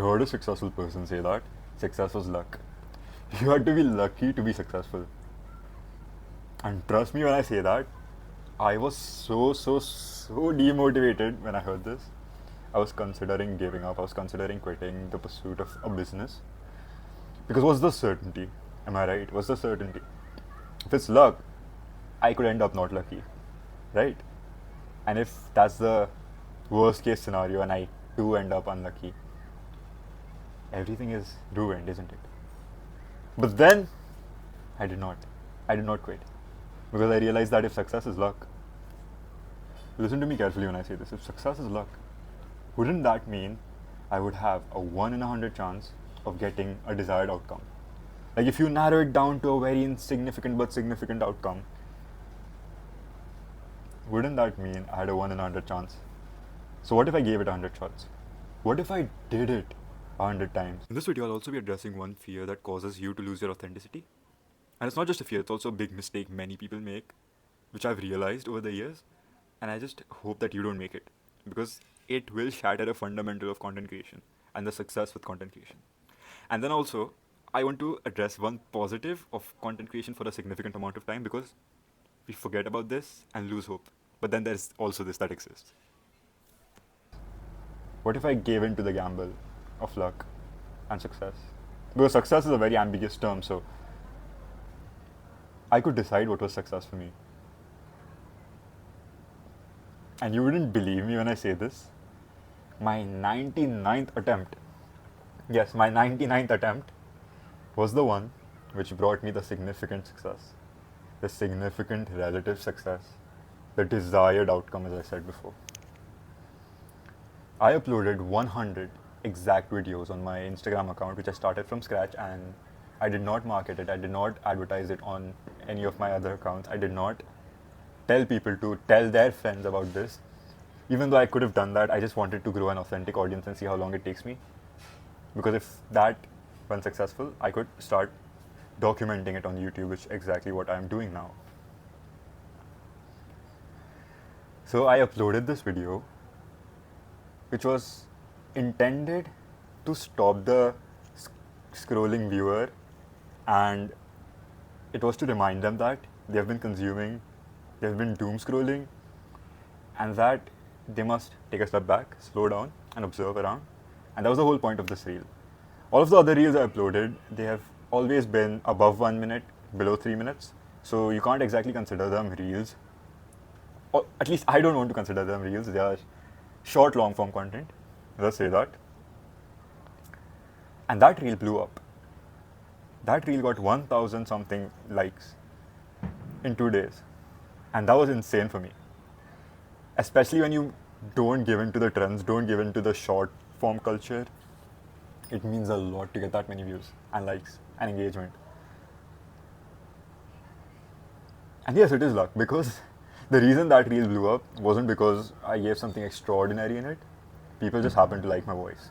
I heard a successful person say that success was luck. You had to be lucky to be successful. And trust me when I say that, I was so demotivated when I heard this. I was considering giving up. I was considering quitting the pursuit of a business. Because what's the certainty? Am I right? What's the certainty? If it's luck, I could end up not lucky, right? And if that's the worst case scenario and I do end up unlucky, everything is ruined, isn't it? But then I did not. I did not quit. Because I realized that if success is luck, listen to me carefully when I say this, if success is luck, wouldn't that mean I would have a 1 in 100 chance of getting a desired outcome? Like if you narrow it down to a very insignificant but significant outcome, wouldn't that mean I had a 1 in 100 chance? So what if I gave it 100 shots? What if I did it 100 times? In this video, I'll also be addressing one fear that causes you to lose your authenticity. And it's not just a fear, it's also a big mistake many people make, which I've realized over the years. And I just hope that you don't make it, because it will shatter a fundamental of content creation and the success with content creation. And then also, I want to address one positive of content creation for a significant amount of time, because we forget about this and lose hope. But then there's also this that exists. What if I gave in to the gamble of luck and success? Because success is a very ambiguous term, so I could decide what was success for me. And you wouldn't believe me when I say this. My 99th attempt, yes, my 99th attempt was the one which brought me the significant success, the significant relative success, the desired outcome, as I said before. I uploaded 100 exact videos on my Instagram account, which I started from scratch, and I did not market it. I did not advertise it on any of my other accounts. I did not tell people to tell their friends about this. Even though I could have done that, I just wanted to grow an authentic audience and see how long it takes me. Because if that went successful, I could start documenting it on YouTube, which is exactly what I'm doing now. So I uploaded this video, which was intended to stop the scrolling viewer, and it was to remind them that they have been consuming, they have been doom scrolling, and that they must take a step back, slow down, and observe around. And that was the whole point of this reel. All of the other reels I uploaded, they have always been above 1 minute, below 3 minutes. So you can't exactly consider them reels. Or at least I don't want to consider them reels. They are short, long form content. Let's say that. And that reel blew up. That reel got 1,000 something likes in 2 days. And that was insane for me. Especially when you don't give in to the trends, don't give in to the short form culture. It means a lot to get that many views and likes and engagement. And yes, it is luck, because the reason that reel blew up wasn't because I gave something extraordinary in it. People just happened to like my voice.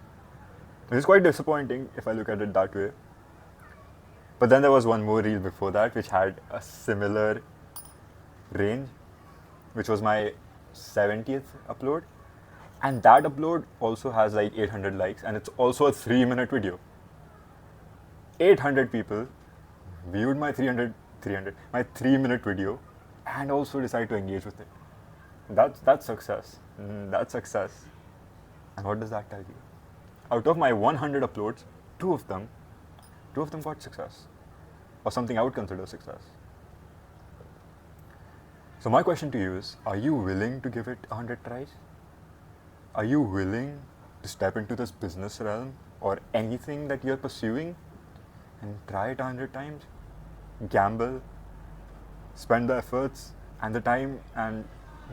It is quite disappointing if I look at it that way. But then there was one more reel before that which had a similar range, which was my 70th upload. And that upload also has like 800 likes, and it's also a 3-minute video. 800 people viewed my 3-minute video and also decided to engage with it. That's success. That's success. And what does that tell you? Out of my 100 uploads, two of them got success, or something I would consider success. So my question to you is, are you willing to give it 100 tries? Are you willing to step into this business realm or anything that you're pursuing and try it 100 times? Gamble, spend the efforts and the time, and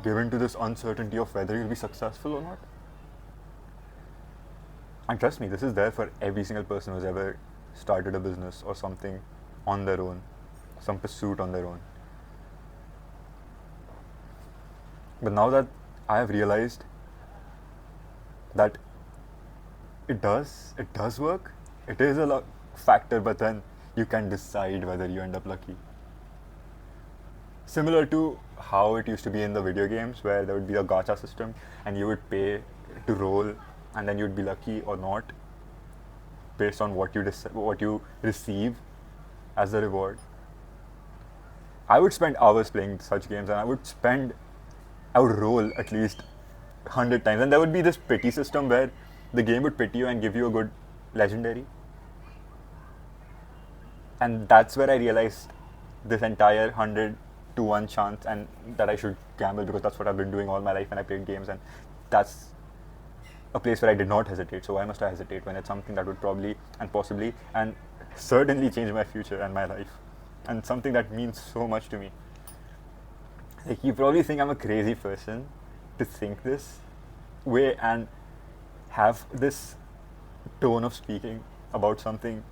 give in to this uncertainty of whether you'll be successful or not? And trust me, this is there for every single person who's ever started a business or something on their own, some pursuit on their own. But now that I have realized that it does work, it is a factor, but then you can decide whether you end up lucky. Similar to how it used to be in the video games, where there would be a gacha system and you would pay to roll and then you'd be lucky or not. based on what you receive as the reward. I would spend hours playing such games, and I would roll at least 100 times, and there would be this pity system where the game would pity you and give you a good legendary. And that's where I realized this entire 100 to 1 chance, and that I should gamble, because that's what I've been doing all my life when I played games, and that's a place where I did not hesitate. So why must I hesitate when it's something that would probably and possibly and certainly change my future and my life, and something that means so much to me. Like, you probably think I'm a crazy person to think this way and have this tone of speaking about something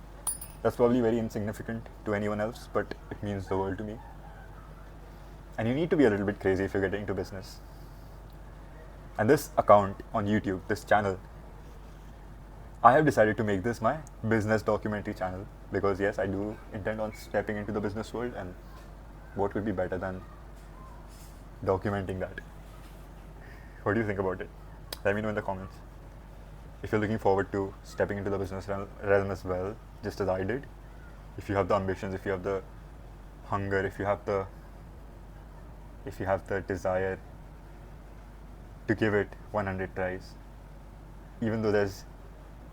that's probably very insignificant to anyone else, but it means the world to me. And you need to be a little bit crazy if you're getting into business. And this account on YouTube, this channel, I have decided to make this my business documentary channel, because yes, I do intend on stepping into the business world, and what could be better than documenting that? What do you think about it? Let me know in the comments. If you're looking forward to stepping into the business realm as well, just as I did, if you have the ambitions, if you have the hunger, if you have the desire to give it 100 tries, even though there's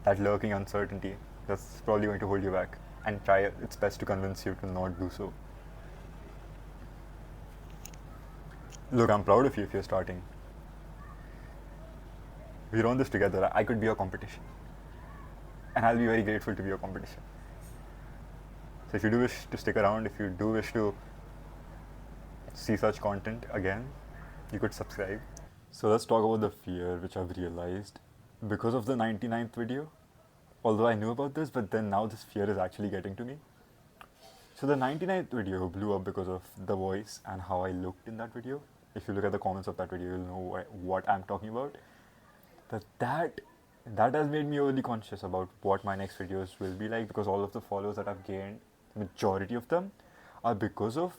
that lurking uncertainty that's probably going to hold you back, and try its best to convince you to not do so. Look, I'm proud of you if you're starting. We're on this together. I could be your competition, and I'll be very grateful to be your competition. So if you do wish to stick around, if you do wish to see such content again, you could subscribe. So let's talk about the fear which I've realized because of the 99th video. Although I knew about this, but then now this fear is actually getting to me. So the 99th video blew up because of the voice and how I looked in that video. If you look at the comments of that video, you'll know what I'm talking about. That has made me overly conscious about what my next videos will be like, because all of the followers that I've gained, majority of them, are because of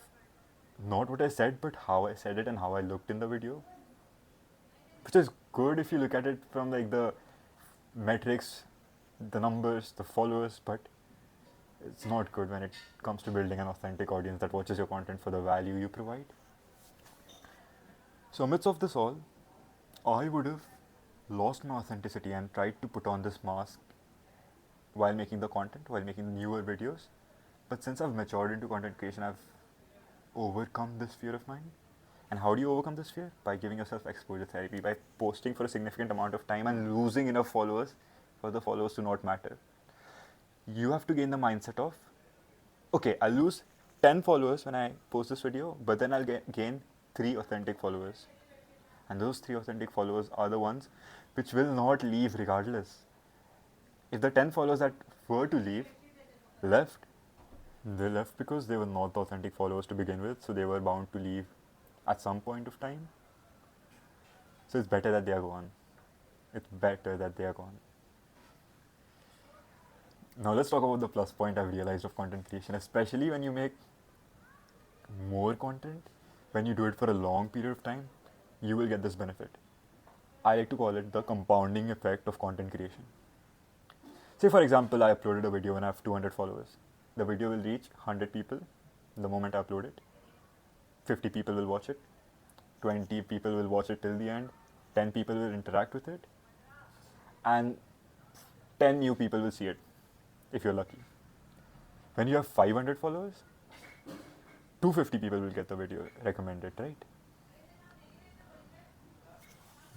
not what I said, but how I said it and how I looked in the video. Which is good if you look at it from like the metrics, the numbers, the followers, but it's not good when it comes to building an authentic audience that watches your content for the value you provide. So amidst of this all, I would have lost my authenticity and tried to put on this mask while making the content, while making newer videos. But since I've matured into content creation, I've overcome this fear of mine. And how do you overcome this fear? By giving yourself exposure therapy, by posting for a significant amount of time and losing enough followers for the followers to not matter. You have to gain the mindset of, okay, I'll lose 10 followers when I post this video, but then I'll gain 3 authentic followers. And those 3 authentic followers are the ones which will not leave regardless. If the 10 followers that were to leave left, they left because they were not the authentic followers to begin with, so they were bound to leave at some point of time. So it's better that they are gone. It's better that they are gone. Now let's talk about the plus point I've realized of content creation, especially when you make more content, when you do it for a long period of time, you will get this benefit. I like to call it the compounding effect of content creation. Say for example, I uploaded a video and I have 200 followers. The video will reach 100 people the moment I upload it. 50 people will watch it. 20 people will watch it till the end. 10 people will interact with it. And 10 new people will see it, if you're lucky. When you have 500 followers, 250 people will get the video recommended, right?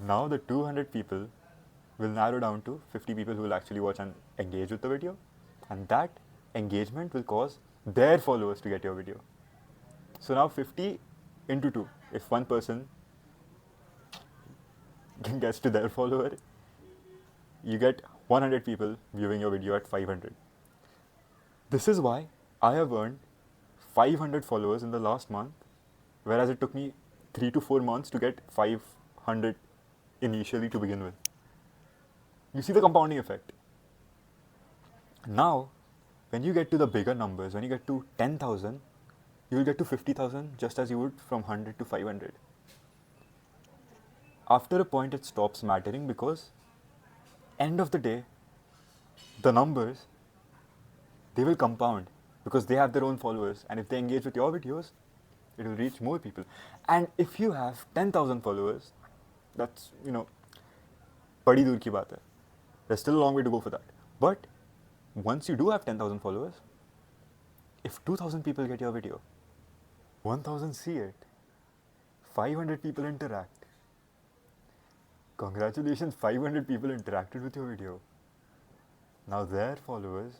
Now the 200 people will narrow down to 50 people who will actually watch and engage with the video, and that engagement will cause their followers to get your video. So now 50 into 2, if one person gets to their follower, you get 100 people viewing your video at 500. This is why I have earned 500 followers in the last month, whereas it took me 3 to 4 months to get 500 initially to begin with. You see the compounding effect. Now, when you get to the bigger numbers, when you get to 10,000, you will get to 50,000 just as you would from 100 to 500. After a point, it stops mattering, because end of the day, the numbers, they will compound because they have their own followers. And if they engage with your videos, it will reach more people. And if you have 10,000 followers, that's, badi dur ki baat hai. There's still a long way to go for that. But once you do have 10,000 followers, if 2,000 people get your video, 1,000 see it, 500 people interact. Congratulations, 500 people interacted with your video. Now their followers,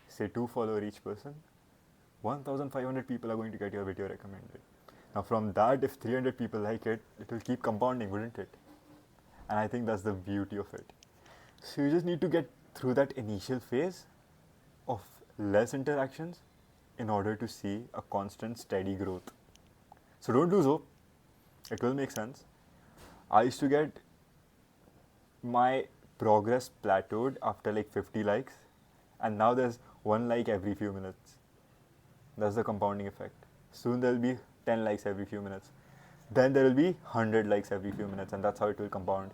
say 2 follower each person, 1,500 people are going to get your video recommended. Now from that, if 300 people like it, it will keep compounding, wouldn't it? And I think that's the beauty of it. So you just need to get through that initial phase of less interactions in order to see a constant, steady growth. So don't lose hope. It will make sense. I used to get my progress plateaued after like 50 likes, and now there's 1 like every few minutes. That's the compounding effect. Soon there'll be 10 likes every few minutes. Then there will be 100 likes every few minutes, and that's how it will compound.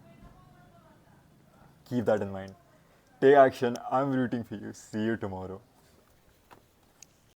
Keep that in mind. Take action. I'm rooting for you. See you tomorrow.